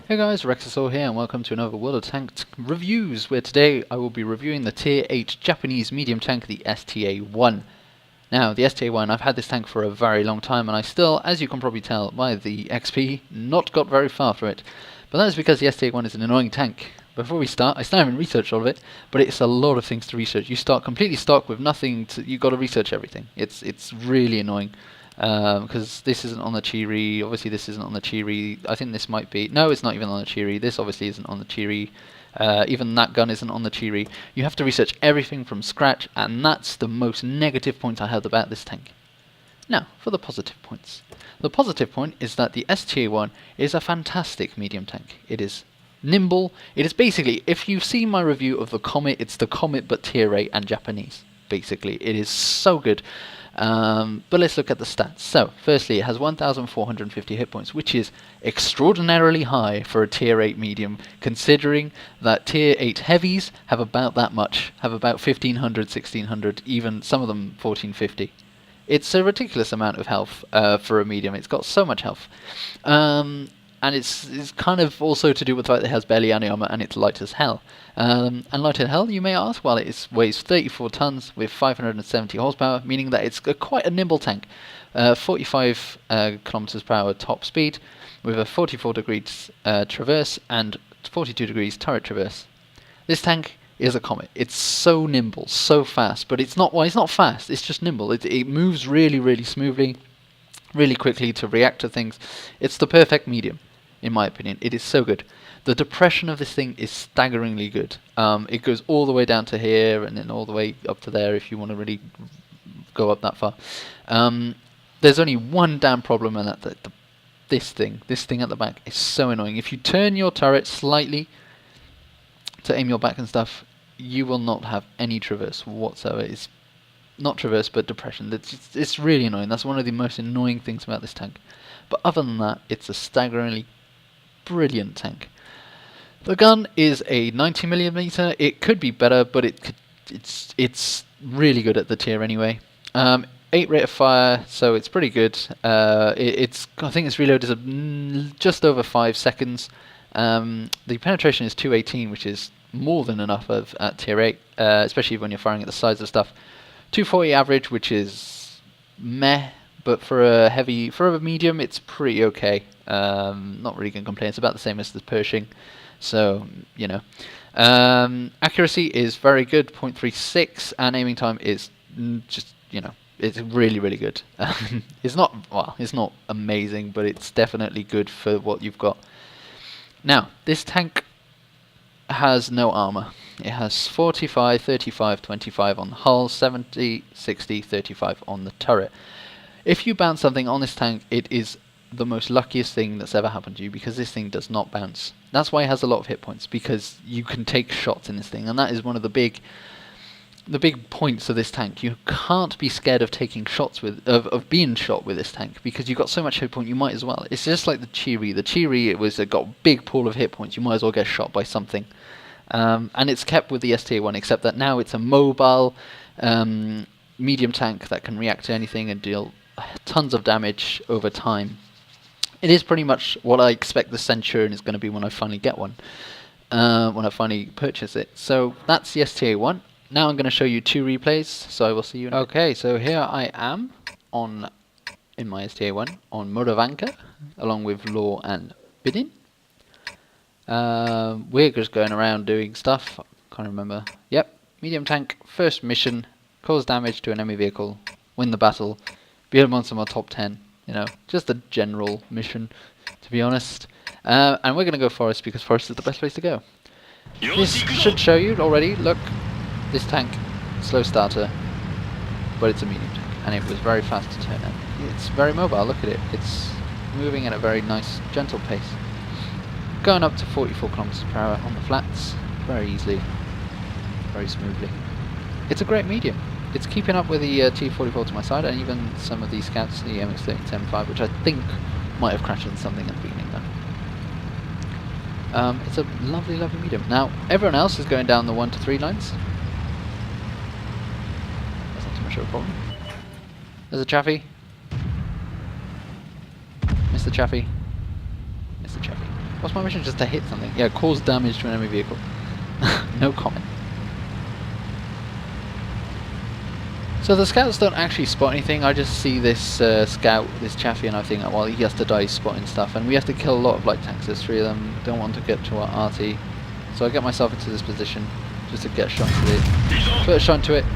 Hey guys, Rexasaur here and welcome to another World of Tanks reviews, where today I will be reviewing the Tier 8 Japanese medium tank, the STA-1. Now, the STA-1, I've had this tank for a very long time and I still, as you can probably tell by the XP, not got very far for it. But that is because the STA-1 is an annoying tank. Before we start, I still haven't researched all of it, but it's a lot of things to research. You start completely stock with nothing, you've got to research everything. It's really annoying. Because this isn't on the Chiri, obviously this isn't on the Chiri, I think this might be, no it's not even on the Chiri, this obviously isn't on the Chiri, even that gun isn't on the Chiri. You have to research everything from scratch, and that's the most negative point I have about this tank. Now, for the positive points. The positive point is that the STA-1 is a fantastic medium tank. It is nimble, it is basically, if you've seen my review of the Comet, it's the Comet but Tier 8 and Japanese, basically. It is so good. But let's look at the stats. So, firstly, it has 1,450 hit points, which is extraordinarily high for a Tier 8 medium, considering that Tier 8 heavies have about that much, have about 1,500, 1,600, even some of them 1,450. It's a ridiculous amount of health for a medium. It's got so much health. And it's kind of also to do with the fact that it has barely any armor and it's light as hell. And light as hell, you may ask, well, it weighs 34 tons with 570 horsepower, meaning that it's quite a nimble tank. 45 kilometers per hour top speed with a 44 degrees traverse and 42 degrees turret traverse. This tank is a Comet. It's so nimble, so fast, but it's not fast, it's just nimble. It moves really, really smoothly, really quickly to react to things. It's the perfect medium, in my opinion. It is so good. The depression of this thing is staggeringly good. It goes all the way down to here and then all the way up to there if you want to really go up that far. There's only one damn problem, and that's this thing at the back is so annoying. If you turn your turret slightly to aim your back and stuff, you will not have any traverse whatsoever. It's not traverse, but depression. It's really annoying. That's one of the most annoying things about this tank. But other than that, it's a staggeringly brilliant tank. The gun is a 90mm. It could be better, but it's really good at the tier anyway. 8 rate of fire, so it's pretty good. I think its reload is just over 5 seconds. The penetration is 218, which is more than enough at tier 8, especially when you're firing at the sides of stuff. 240 average, which is meh, but for a medium, it's pretty okay. Not really gonna complain. It's about the same as the Pershing, so you know. Accuracy is very good, 0.36, and aiming time is just, you know, it's really, really good. It's not amazing, but it's definitely good for what you've got. Now, this tank has no armor. It has 45, 35, 25 on the hull, 70, 60, 35 on the turret. If you bounce something on this tank, it is the most luckiest thing that's ever happened to you, because this thing does not bounce. That's why it has a lot of hit points, because you can take shots in this thing, and that is one of the big points of this tank. You can't be scared of taking shots of being shot with this tank, because you've got so much hit point, you might as well. It's just like the Chiri. The Chiri, it got a big pool of hit points. You might as well get shot by something. And it's kept with the STA-1, except that now it's a mobile medium tank that can react to anything and deal tons of damage over time. It is pretty much what I expect the Centurion is going to be when I finally get one, when I finally purchase it. So that's the STA-1. Now I'm going to show you 2 replays, so I will see you in a bit. Okay, so here I am in my STA-1 on Moravanka, along with Law and Bidin. We're just going around doing stuff. Can't remember. Yep, medium tank, first mission, cause damage to an enemy vehicle, win the battle, be a monster in my top 10. You know, just a general mission, to be honest. And we're going to go forest, because forest is the best place to go. This should show you already. Look, this tank, slow starter, but it's a medium tank, and it was very fast to turn. And it's very mobile. Look at it. It's moving at a very nice, gentle pace. Going up to 44 kilometers per hour on the flats, very easily, very smoothly. It's a great medium. It's keeping up with the T-44 to my side, and even some of these scouts, the MX-30-75, which I think might have crashed into something at the beginning though. It's a lovely, lovely medium. Now, everyone else is going down the 1 to 3 lines. That's not too much of a problem. There's a Chaffee. Mr. Chaffee. Mr. Chaffee. What's my mission? Just to hit something? Yeah, cause damage to an enemy vehicle. No comment. So the scouts don't actually spot anything. I just see this scout, this chaffee, and I think, well, he has to die spotting stuff, and we have to kill a lot of light tanks. There's 3 of them. Don't want to get to our RT, so I get myself into this position just to get a shot into it. Put a shot into it.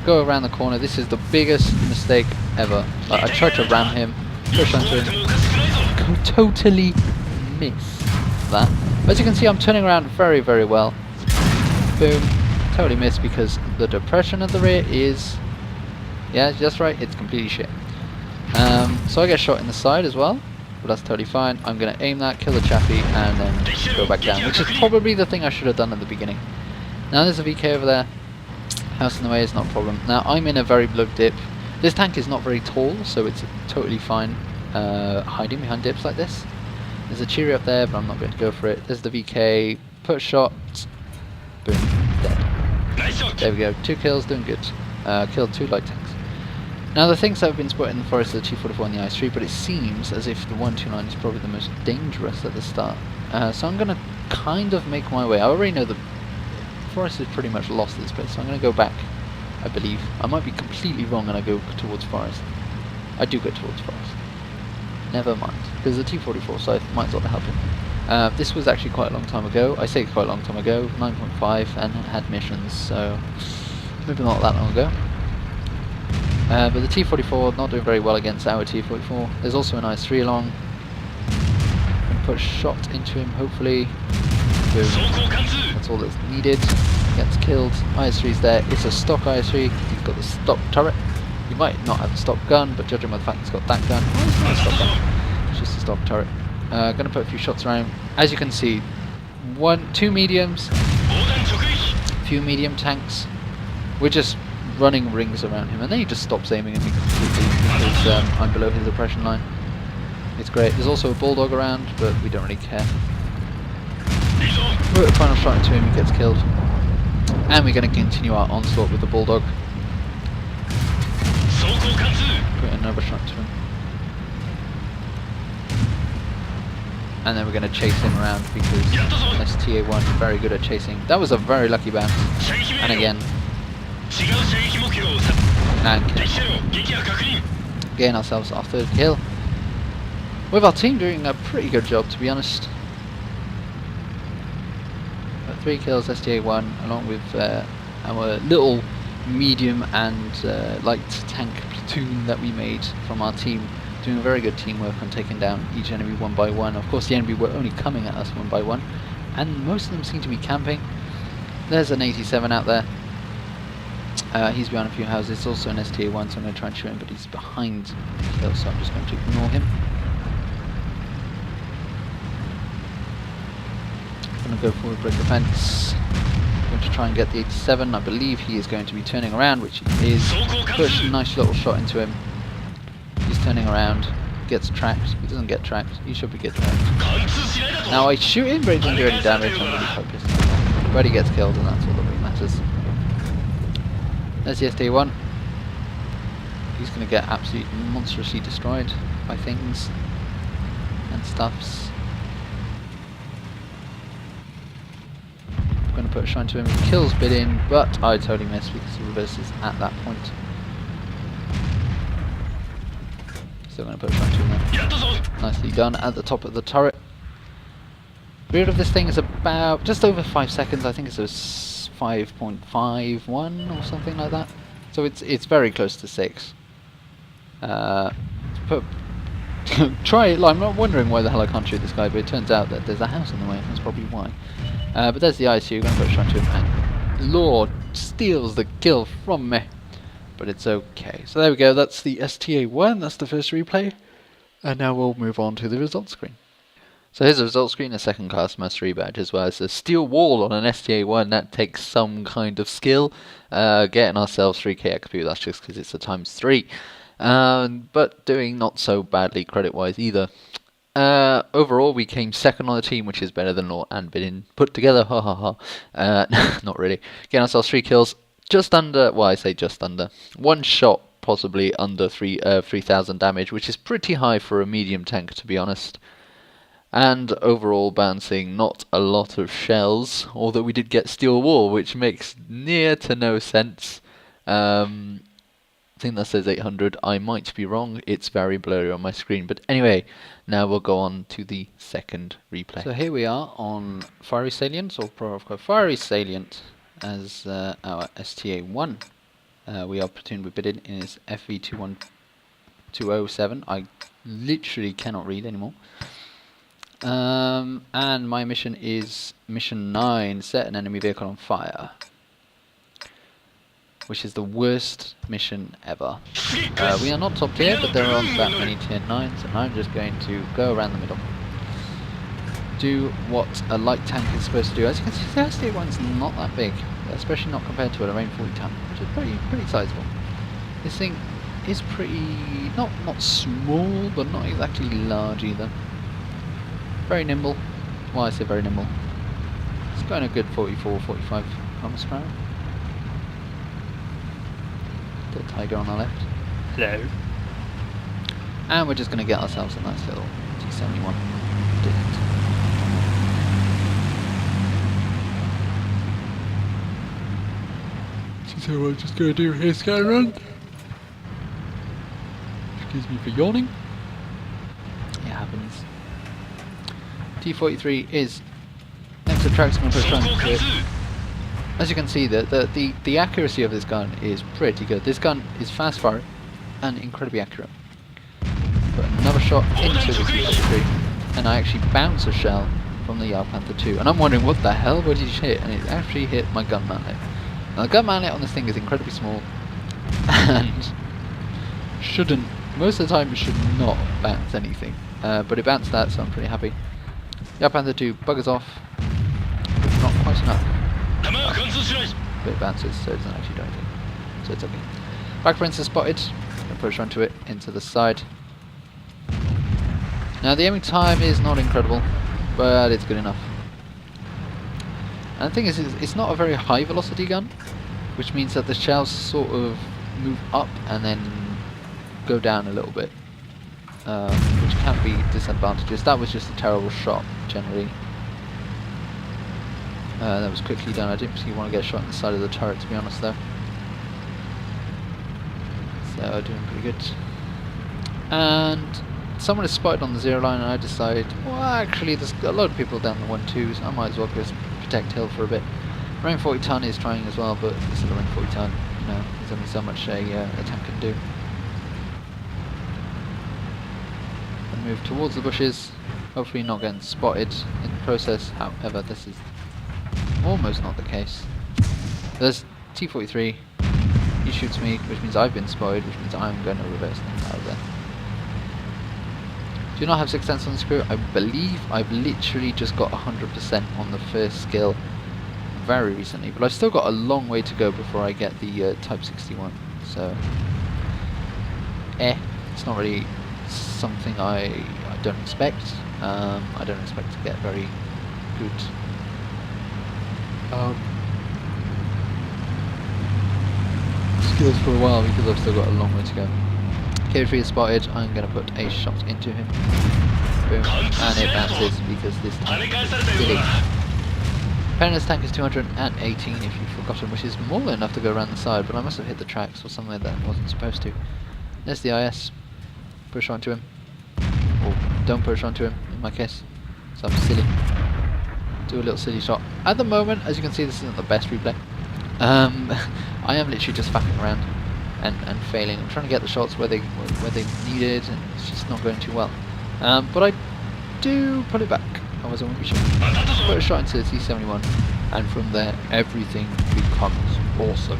Go around the corner. This is the biggest mistake ever. I tried to ram him. Put a shot into him. Totally miss that. As you can see, I'm turning around very, very well. Boom. Totally missed because the depression at the rear is... yeah, that's right, it's completely shit. So I get shot in the side as well, but that's totally fine. I'm going to aim that, kill the chaffee, and then go back down, which is probably the thing I should have done at the beginning. Now there's a VK over there. House in the way is not a problem. Now I'm in a very low dip. This tank is not very tall, so it's totally fine hiding behind dips like this. There's a Cheery up there, but I'm not going to go for it. There's the VK, put a shot, boom, dead. There we go, 2 kills, doing good. Killed 2 light tanks. Now the things that have been spotted in the forest are the T-44 and the IS-3, but it seems as if the 129 is probably the most dangerous at the start. So I'm going to kind of make my way. I already know the forest is pretty much lost this bit, so I'm going to go back, I believe. I might be completely wrong and I go towards forest. I do go towards forest. Never mind, because the T-44, so I might as well help him. This was actually quite a long time ago. I say quite a long time ago, 9.5, and had missions, so maybe not that long ago. But the T-44 not doing very well against our T-44. There's also an IS-3 along. Gonna put a shot into him, hopefully. Boom. That's all that's needed. Gets killed. IS-3's there. It's a stock IS-3. He's got the stock turret. He might not have a stock gun, but judging by the fact he's got that gun, it's not a stock gun. It's just a stock turret. Gonna put a few shots around. As you can see, 2 mediums, few medium tanks. We're just running rings around him, and then he just stops aiming at me completely because I'm below his oppression line. It's great. There's also a bulldog around, but we don't really care. Put a final shot into him, he gets killed. And we're going to continue our onslaught with the bulldog. Put another shot to him. And then we're going to chase him around because STA-1 is very good at chasing. That was a very lucky bounce. And again. And kill. Gain ourselves our 3rd kill. With our team doing a pretty good job, to be honest. 3 kills, STA-1, along with our little medium and light tank platoon that we made from our team. Doing very good teamwork on taking down each enemy one by one. Of course the enemy were only coming at us one by one, and most of them seem to be camping. There's an 87 out there. He's behind a few houses. It's also an STA-1, so I'm going to try and shoot him, but he's behind the hill, so I'm just going to ignore him. I'm going to go forward, break the fence. I'm going to try and get the 87. I believe he is going to be turning around, which he is. Push a nice little shot into him. He's turning around, gets tracked. He doesn't get tracked. He should be getting tracked. Now I shoot him, but he doesn't do any damage. I'm really focused. But he gets killed, and that's all that really matters. There's the STA-1. He's going to get absolutely monstrously destroyed by things and stuffs. I'm going to put a shine to him. He kills Bidin, but I totally missed because he reverses at that point. Still going to put a shine to him there. Nicely done at the top of the turret. Rear of this thing is about just over 5 seconds. I think it's a 5.51 or something like that. So it's very close to 6. Try it. I'm not wondering why the hell I can't shoot this guy, but it turns out that there's a house in the way. That's probably why. But there's the ICU. Going to put a shot to him, and Lord steals the kill from me. But it's okay. So there we go. That's the STA-1. That's the first replay. And now we'll move on to the results screen. So here's the results screen, a second class mastery badge as well as a steel wall on an STA-1. That takes some kind of skill. Getting ourselves 3k XP, that's just because it's a ×3. But doing not so badly credit-wise either. Overall, we came second on the team, which is better than Law and Bidin put together. Ha ha ha. Not really. Getting ourselves 3 kills. Just under, well, I say just under. 1 shot, possibly under 3,000 damage, which is pretty high for a medium tank, to be honest. And overall bouncing not a lot of shells, although we did get steel wall, which makes near to no sense. I think that says 800. I might be wrong. It's very blurry on my screen. But anyway, now we'll go on to the second replay. So here we are on Fiery Salient, or Fiery Salient as our STA-1. We are platooned with Bidin in his FV21207. I literally cannot read anymore. And my mission is mission 9, set an enemy vehicle on fire, which is the worst mission ever. We are not top tier, but there aren't that many tier 9s, and I'm just going to go around the middle. Do what a light tank is supposed to do. As you can see, the STA-1's not that big, especially not compared to a Rhm.40 tank, which is pretty sizable. This thing is pretty, not small, but not exactly large either. Very nimble. Well, I say very nimble. It's going a good 44, 45 kilometers per hour. The tiger on our left. Hello. And we're just going to get ourselves a nice little T-71. So I'm just going to do a scan run. Excuse me for yawning. It happens. T-43 is next to tracks. I'm going to put it. As you can see, the accuracy of this gun is pretty good. This gun is fast firing and incredibly accurate. Put another shot into the T-43, and I actually bounce a shell from the Panther 2. And I'm wondering what the hell would he hit, and it actually hit my gun mantlet. Now the gun mantlet on this thing is incredibly small, and shouldn't, most of the time it should not bounce anything. But it bounced that, so I'm pretty happy. The Panther 2 buggers off, but not quite enough. But it bounces, so it doesn't actually do anything. So it's okay. Black Prince is spotted. Gonna push onto it, into the side. Now the aiming time is not incredible, but it's good enough. And the thing is, it's not a very high velocity gun, which means that the shells sort of move up and then go down a little bit. Which can be disadvantages. That was just a terrible shot, generally. That was quickly done. I didn't particularly want to get shot in the side of the turret, to be honest, though. So, doing pretty good. And someone is spotted on the 0 line, and I decide, well, actually, there's a lot of people down the 1-2s. I might as well just protect hill for a bit. Rhm.40 ton is trying as well, but it's still a Rhm.40 ton. You know, there's only so much a tank can do. Move towards the bushes, hopefully not getting spotted in the process. However, this is almost not the case. There's T-43, he shoots me, which means I've been spotted, which means I'm going to reverse them out of there. Do not have 6th sense on the screw. I believe I've literally just got 100% on the first skill very recently, but I've still got a long way to go before I get the Type 61, so it's not really something I don't expect. I don't expect to get very good skills for a while, because I've still got a long way to go. K3 is spotted. I'm going to put a shot into him. Boom. And it bounces because this tank is silly. Penna's tank is 218 if you've forgotten, which is more than enough to go around the side, but I must have hit the tracks or somewhere that wasn't supposed to. There's the IS. Push onto him. Or don't push onto him, in my case. So I'm silly. Do a little silly shot. At the moment, as you can see, this isn't the best replay. I am literally just faffing around and failing. I'm trying to get the shots where they needed, and it's just not going too well. But I do pull it back. I was on mission. Put a shot into the T-71, and from there everything becomes awesome.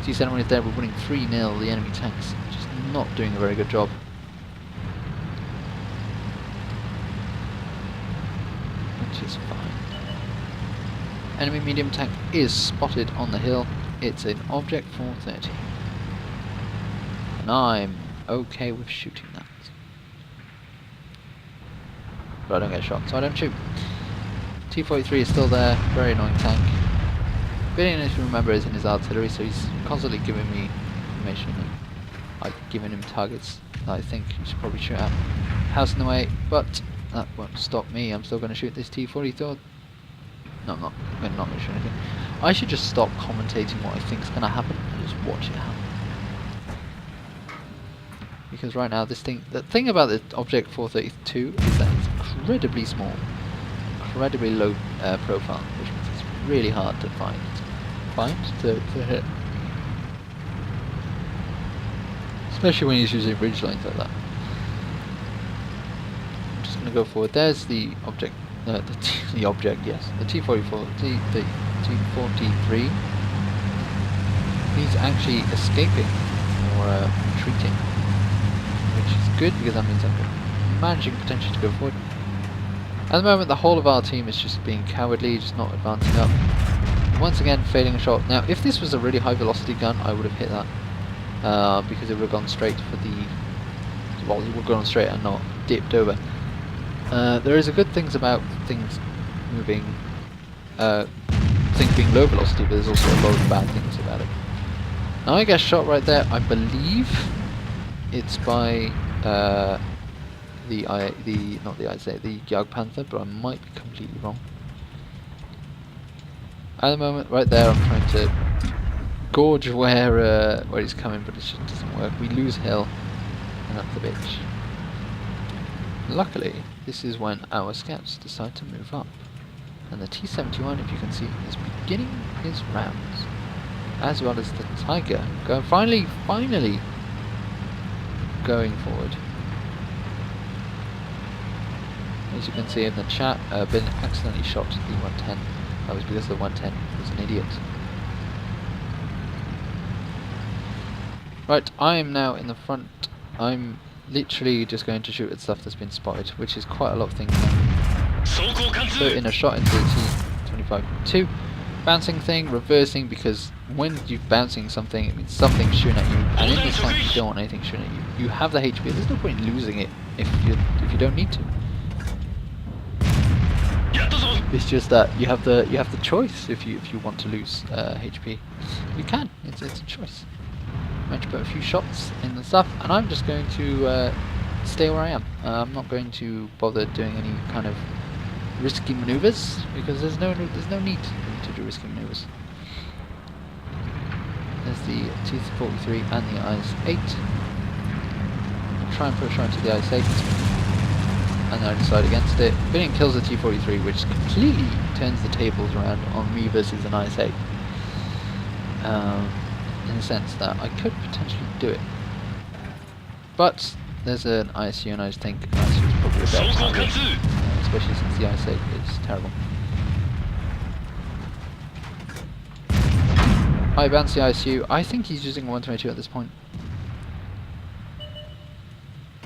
T-71 is there. We're winning 3-0. The enemy tanks just not doing a very good job. Which is fine. Enemy medium tank is spotted on the hill. It's an Object 430. And I'm okay with shooting that. But I don't get shot, so I don't shoot. T-43 is still there, very annoying tank. Billion, if you remember, is in his artillery, so he's constantly giving me information, and I've given him targets that I think he should probably shoot at. House in the way, but that won't stop me. I'm still going to shoot this T-44. No, I'm not. I'm not going to shoot anything. I should just stop commentating what I think is going to happen and just watch it happen. Because right now, this thing, the thing about the Object 432 is that it's incredibly small, incredibly low profile, which means it's really hard to to hit. Especially when he's using ridge lines like that. I'm just going to go forward. There's the object, the object, yes, the T-44, the T-43. He's actually escaping or retreating, which is good because that means I'm managing potentially to go forward. At the moment, the whole of our team is just being cowardly, just not advancing up. Once again, failing a shot. Now, if this was a really high velocity gun, I would have hit that. Because it would have gone straight for the... well, it would have gone straight and not dipped over. There is a good things about things moving... things being low velocity, but there's also a lot of bad things about it. Now I get shot right there. I believe it's by not the Jagdpanther, but I might be completely wrong. At the moment, right there, I'm trying to gorge where he's coming, but it just doesn't work. We lose hill, and that's the bitch. Luckily, this is when our scouts decide to move up, and the T-71, if you can see, is beginning his rounds, as well as the Tiger, finally going forward. As you can see in the chat, been accidentally shot to the 110. That was because the 110 was an idiot. Right, I am now in the front. I'm literally just going to shoot at stuff that's been spotted, which is quite a lot of things now. So in a shot into the T-25-2, bouncing thing, reversing, because when you're bouncing something, it means something's shooting at you, and in this time you don't want anything shooting at you. You have the HP, there's no point in losing it if you don't need to. It's just that you have the choice if you want to lose HP. You can. It's a choice. I'm going to put a few shots in the stuff, and I'm just going to stay where I am. I'm not going to bother doing any kind of risky maneuvers because there's no need to do risky maneuvers. There's the T-43 and the IS-8. I'll try and put a shot into the IS-8. And then I decide against it. Getting kills the T-43, which completely turns the tables around on me versus an IS-8. In the sense that I could potentially do it. But there's an ISU, and I just think ISU is probably a better target, especially since the IS-8 is terrible. I bounce the ISU. I think he's using a 122 at this point.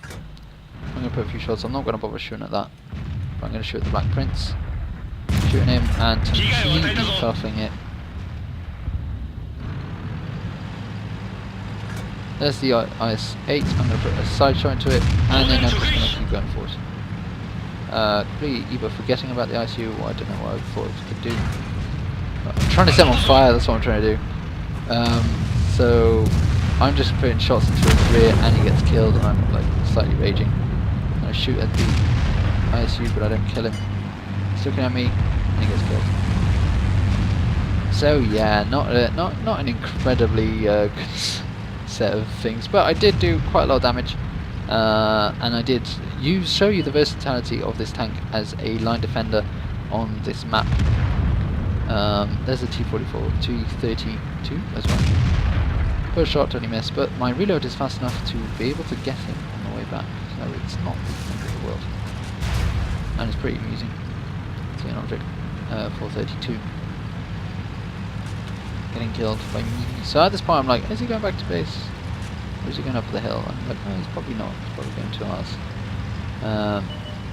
I'm going to put a few shots. I'm not going to bother shooting at that. But I'm going to shoot at the Black Prince. Shooting him and completely cuffing it. There's the IS-8. I'm going to put a side shot into it, and then I'm just going to keep going forward. Completely either forgetting about the ISU, or I don't know what I thought it could do. But I'm trying to set him on fire, that's what I'm trying to do. So I'm just putting shots into his rear, and he gets killed, and I'm like slightly raging. I shoot at the ISU, but I don't kill him. He's looking at me, and he gets killed. So yeah, not an incredibly good set of things, but I did do quite a lot of damage, and I did show you the versatility of this tank as a line defender on this map. There's a T-44, T-32 as well. First shot only missed, but my reload is fast enough to be able to get him on the way back. So it's not the end of the world. And it's pretty amusing. See an object 432 getting killed by me. So at this point I'm like, is he going back to base? Or is he going up the hill? I'm like, no, he's probably not. He's probably going to ours.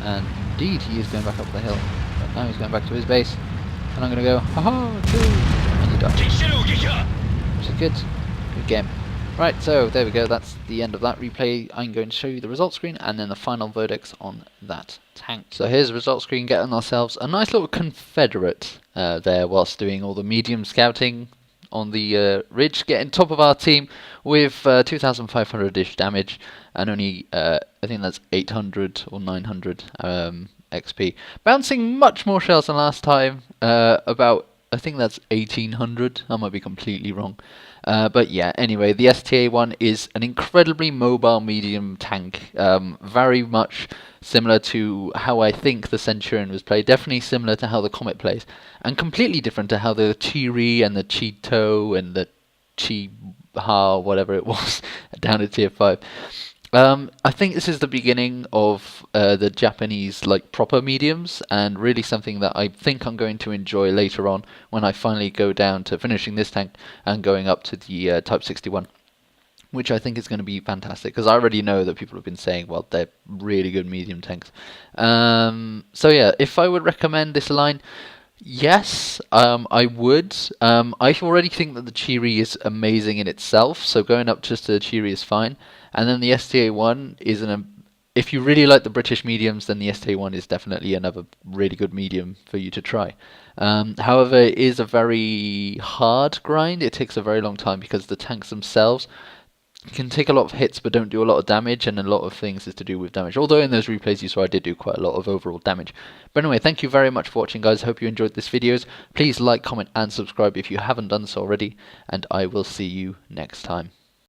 And indeed he is going back up the hill. But now he's going back to his base. And I'm going to go, haha, kill! And he dies. Which is good. Good game. Right, so there we go, that's the end of that replay. I'm going to show you the results screen and then the final verdicts on that tank. So here's the results screen, getting ourselves a nice little Confederate there whilst doing all the medium scouting on the ridge, getting top of our team with 2,500-ish damage and only, I think that's 800 or 900 XP. Bouncing much more shells than last time, about, I think that's 1,800, I might be completely wrong. But yeah, anyway, the STA-1 is an incredibly mobile medium tank, very much similar to how I think the Centurion was played, definitely similar to how the Comet plays, and completely different to how the Chiri and the Cheeto and the Chi-Ha, whatever it was, down to tier 5. I think this is the beginning of the Japanese like proper mediums, and really something that I think I'm going to enjoy later on when I finally go down to finishing this tank and going up to the Type 61, which I think is going to be fantastic, because I already know that people have been saying, well, they're really good medium tanks. So yeah, if I would recommend this line, yes, I would. I already think that the Chiri is amazing in itself, so going up just to the Chiri is fine. And then the STA-1 is if you really like the British mediums, then the STA-1 is definitely another really good medium for you to try. However, it is a very hard grind. It takes a very long time because the tanks themselves can take a lot of hits but don't do a lot of damage, and a lot of things is to do with damage. Although in those replays you saw I did do quite a lot of overall damage. But anyway, thank you very much for watching, guys. Hope you enjoyed this video. Please like, comment and subscribe if you haven't done so already, and I will see you next time.